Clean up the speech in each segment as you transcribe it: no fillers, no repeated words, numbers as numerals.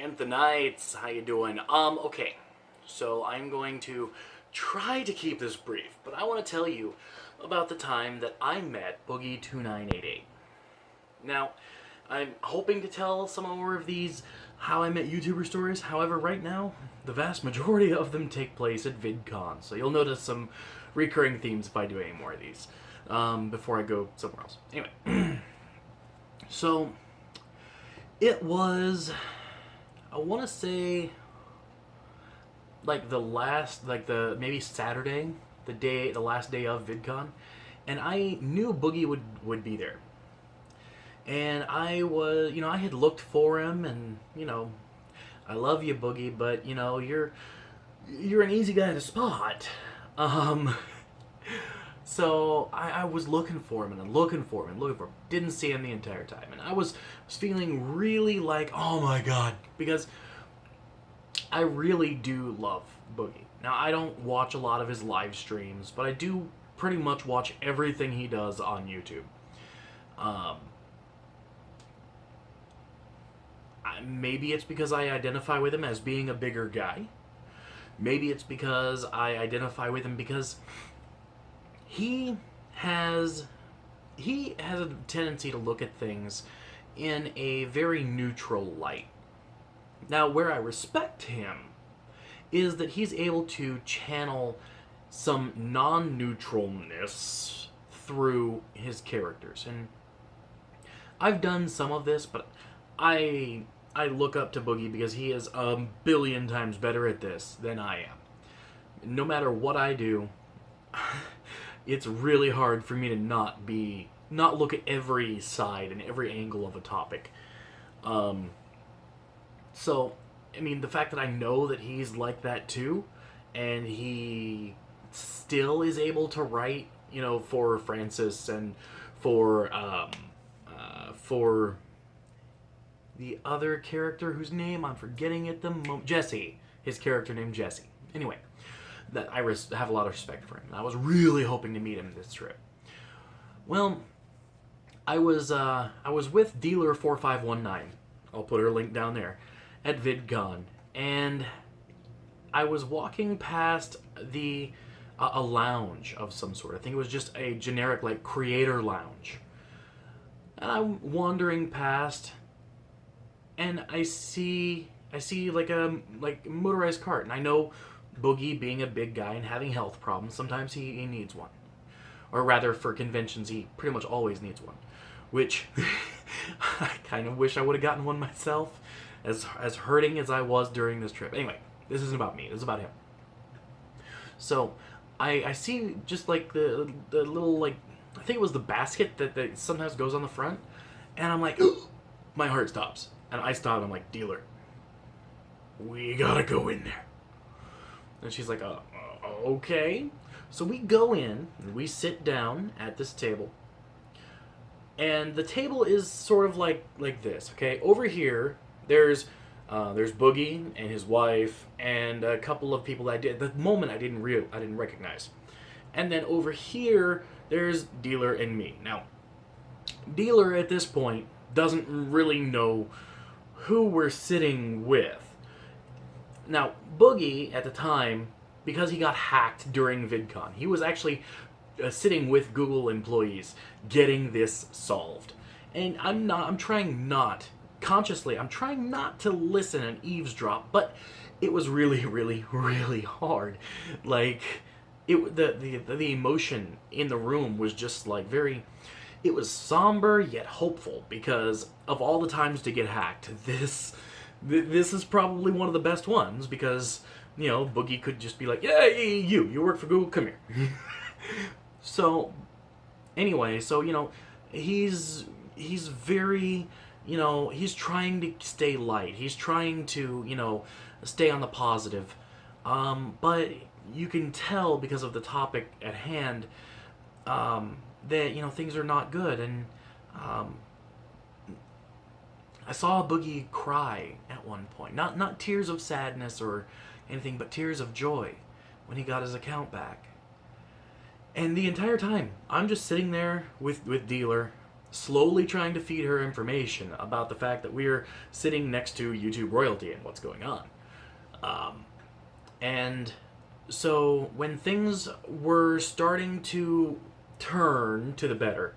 Anthonites, how you doing? Okay, so I'm going to try to keep this brief, but I want to tell you about the time that I met Boogie2988. Now, I'm hoping to tell some more of these how I met YouTuber stories. However, right now, the vast majority of them take place at Vidcon, so you'll notice some recurring themes if I do any more of these before I go somewhere else. Anyway, so it was, I want to say, like maybe Saturday, the last day of VidCon, and I knew Boogie would be there. And I was, I had looked for him, and, I love you, Boogie, but, you're an easy guy to spot. So I was looking for him, and looking for him. Didn't see him the entire time. And I was feeling really like, oh my god, because I really do love Boogie. Now, I don't watch a lot of his live streams, but I do pretty much watch everything he does on YouTube. Maybe it's because I identify with him as being a bigger guy. Maybe it's because I identify with him because he has a tendency to look at things in a very neutral light. Now, where I respect him is that he's able to channel some non-neutralness through his characters. And I've done some of this, but I look up to Boogie because he is a billion times better at this than I am. No matter what I do, it's really hard for me to not look at every side and every angle of a topic. So, I mean, the fact that I know that he's like that too, and he still is able to write, for Francis and for the other character whose name I'm forgetting at the moment, Jesse, his character named Jesse. Anyway, that I have a lot of respect for him. I was really hoping to meet him this trip. Well, I was with Dealer 4519. I'll put her link down there at VidCon, and I was walking past a lounge of some sort. I think it was just a generic creator lounge, and I'm wandering past, and I see a motorized cart, and I know Boogie being a big guy and having health problems, sometimes he needs one. Or rather, for conventions, he pretty much always needs one. Which, I kind of wish I would have gotten one myself, as hurting as I was during this trip. Anyway, this isn't about me, this is about him. So, I see just the little, I think it was the basket that sometimes goes on the front, and I'm like, my heart stops. And I stop, and I'm like, Dealer, we gotta go in there. And she's like, okay. So we go in, and we sit down at this table. And the table is sort of like this, okay? Over here, there's Boogie and his wife and a couple of people that at the moment I didn't recognize. And then over here, there's Dealer and me. Now, Dealer at this point doesn't really know who we're sitting with. Now, Boogie, at the time, because he got hacked during VidCon, he was actually sitting with Google employees getting this solved. And I'm trying not to listen and eavesdrop, but it was really, really, really hard. The emotion in the room was just it was somber yet hopeful, because of all the times to get hacked, this is probably one of the best ones, because, Boogie could just be like, hey, you work for Google, come here. So, anyway, he's very, he's trying to stay light. He's trying to, stay on the positive. But you can tell, because of the topic at hand, that, things are not good. And I saw Boogie cry at one point. Not tears of sadness or anything, but tears of joy when he got his account back. And the entire time, I'm just sitting there with Dealer, slowly trying to feed her information about the fact that we're sitting next to YouTube royalty and what's going on. And so when things were starting to turn to the better,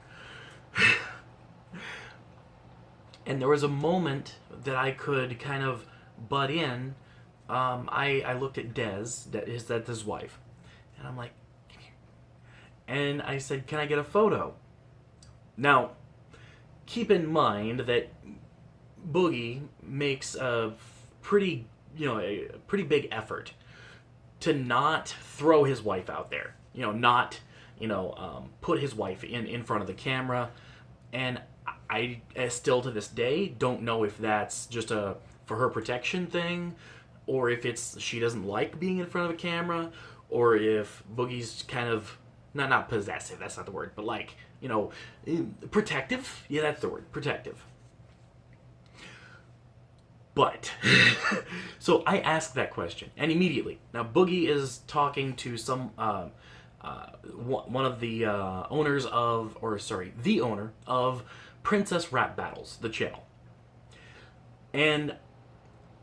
and there was a moment that I could kind of butt in, I looked at that's his wife, and I'm like, come here. And I said, can I get a photo? Now, keep in mind that Boogie makes a pretty big effort to not throw his wife out there. Not, put his wife in front of the camera. And I still to this day don't know if that's just a for her protection thing, or if it's she doesn't like being in front of a camera, or if Boogie's kind of not possessive, that's not the word, but like, protective. Yeah, that's the word, protective. But, so I asked that question, and immediately, now Boogie is talking to some, one of the the owner of Princess Rap Battles, the channel. And,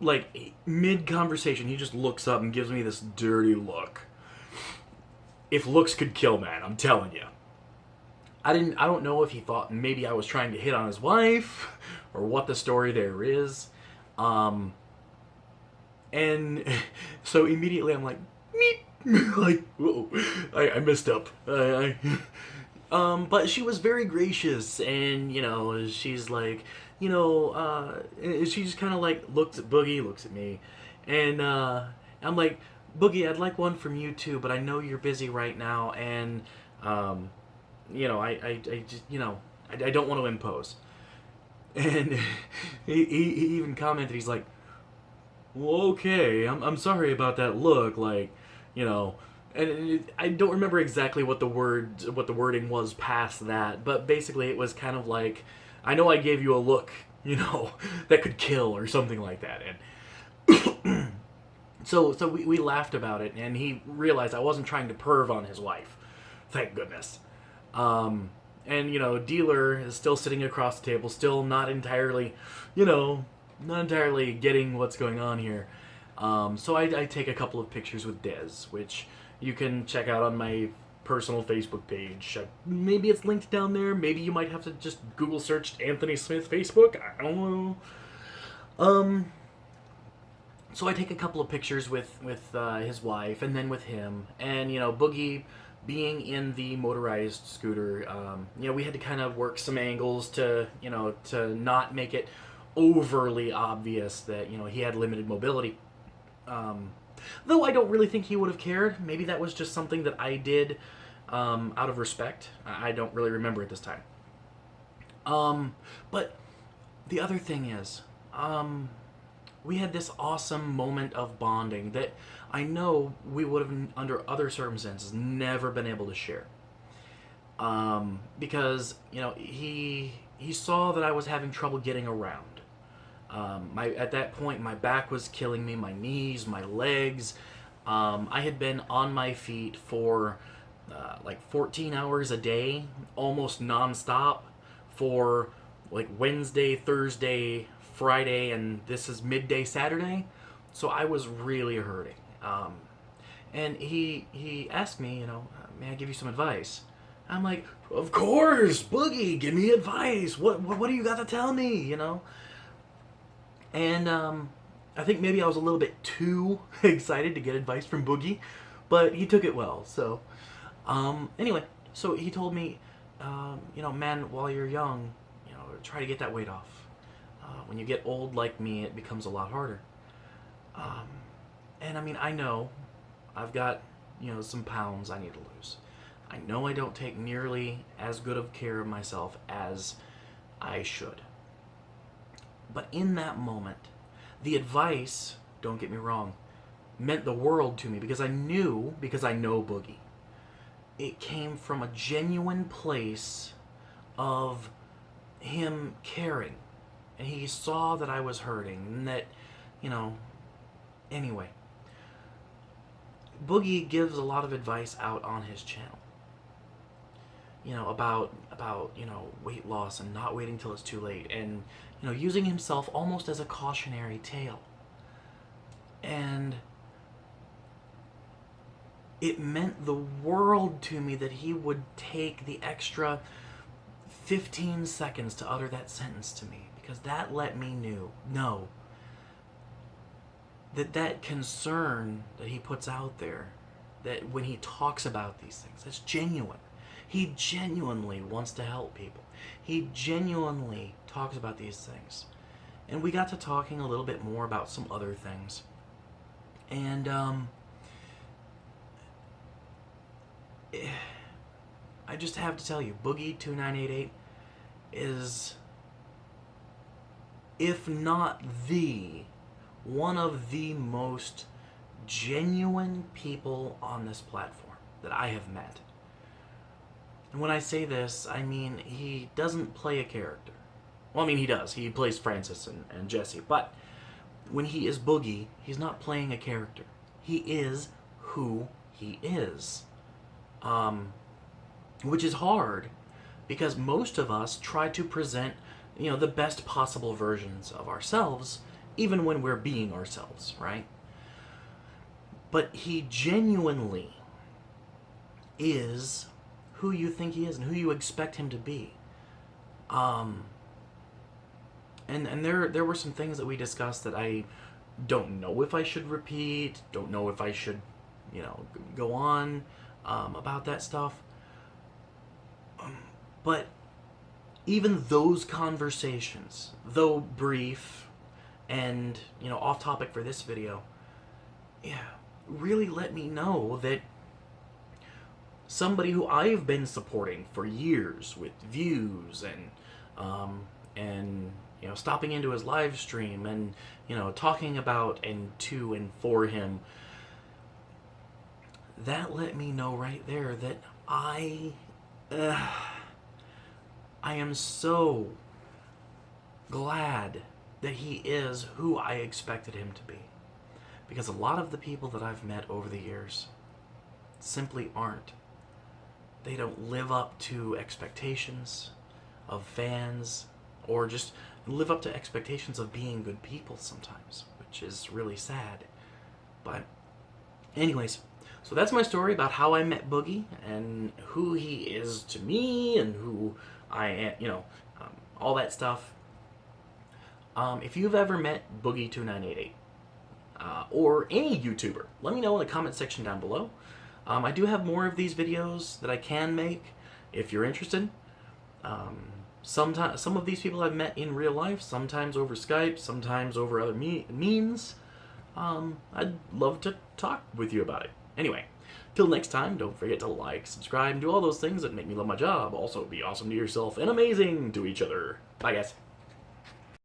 like, mid-conversation, he just looks up and gives me this dirty look. If looks could kill, man, I'm telling you. I don't know if he thought maybe I was trying to hit on his wife, or what the story there is. And so immediately I'm like, meep, like, whoa, I messed up. But she was very gracious, and, she's like, she just kind of like looks at Boogie, looks at me, and, I'm like, Boogie, I'd like one from you too, but I know you're busy right now, and, I just, I don't want to impose. And he even commented, he's like, well, okay, I'm sorry about that look, like, and I don't remember exactly what the wording was past that, but basically it was kind of like, I know I gave you a look, that could kill or something like that, and so we laughed about it, and he realized I wasn't trying to perv on his wife, thank goodness. And, dealer is still sitting across the table, still not entirely getting what's going on here. So I take a couple of pictures with Dez, which you can check out on my personal Facebook page. Maybe it's linked down there. Maybe you might have to just Google search Anthony Smith Facebook. I don't know. So I take a couple of pictures with his wife, and then with him. And, Boogie, being in the motorized scooter, we had to kind of work some angles to not make it overly obvious that, he had limited mobility. Though I don't really think he would have cared. Maybe that was just something that I did out of respect. I don't really remember at this time. But the other thing is, we had this awesome moment of bonding that I know we would have, under other circumstances, never been able to share. Because, he saw that I was having trouble getting around. At that point, my back was killing me, my knees, my legs. I had been on my feet for like 14 hours a day, almost nonstop, for like Wednesday, Thursday, Friday, and this is midday Saturday. So I was really hurting. And he asked me, may I give you some advice? I'm like, of course, Boogie, give me advice. What do you got to tell me, And I think maybe I was a little bit too excited to get advice from Boogie, but he took it well. So anyway, so he told me, man, while you're young, try to get that weight off. When you get old like me, it becomes a lot harder. And I mean, I know I've got, some pounds I need to lose. I know I don't take nearly as good of care of myself as I should. But in that moment, the advice, don't get me wrong, meant the world to me because I know Boogie. It came from a genuine place of him caring. And he saw that I was hurting and that, anyway. Boogie gives a lot of advice out on his channel. about weight loss and not waiting till it's too late, and using himself almost as a cautionary tale. And it meant the world to me that he would take the extra 15 seconds to utter that sentence to me, because that let me know that concern that he puts out there, that when he talks about these things, it's genuine. He genuinely wants to help people. He genuinely talks about these things. And we got to talking a little bit more about some other things. And I just have to tell you, Boogie2988 is, if not one of the most genuine people on this platform that I have met. And when I say this, I mean he doesn't play a character. Well, I mean he does. He plays Francis and Jesse. But when he is Boogie, he's not playing a character. He is who he is. Which is hard, because most of us try to present, the best possible versions of ourselves, even when we're being ourselves, right? But he genuinely is who you think he is and who you expect him to be. And there were some things that we discussed that I don't know if I should repeat, don't know if I should, go on about that stuff. But even those conversations, though brief and, off topic for this video, really let me know that somebody who I've been supporting for years with views and stopping into his live stream and, talking about and to and for him, that let me know right there that I am so glad that he is who I expected him to be. Because a lot of the people that I've met over the years simply aren't. They don't live up to expectations of fans, or just live up to expectations of being good people sometimes, which is really sad. But anyways, so that's my story about how I met Boogie and who he is to me and who I am, all that stuff. If you've ever met Boogie2988 or any YouTuber, let me know in the comment section down below. I do have more of these videos that I can make if you're interested. Some of these people I've met in real life, sometimes over Skype, sometimes over other means. I'd love to talk with you about it. Anyway, till next time, don't forget to like, subscribe, and do all those things that make me love my job. Also, be awesome to yourself and amazing to each other. Bye, guys.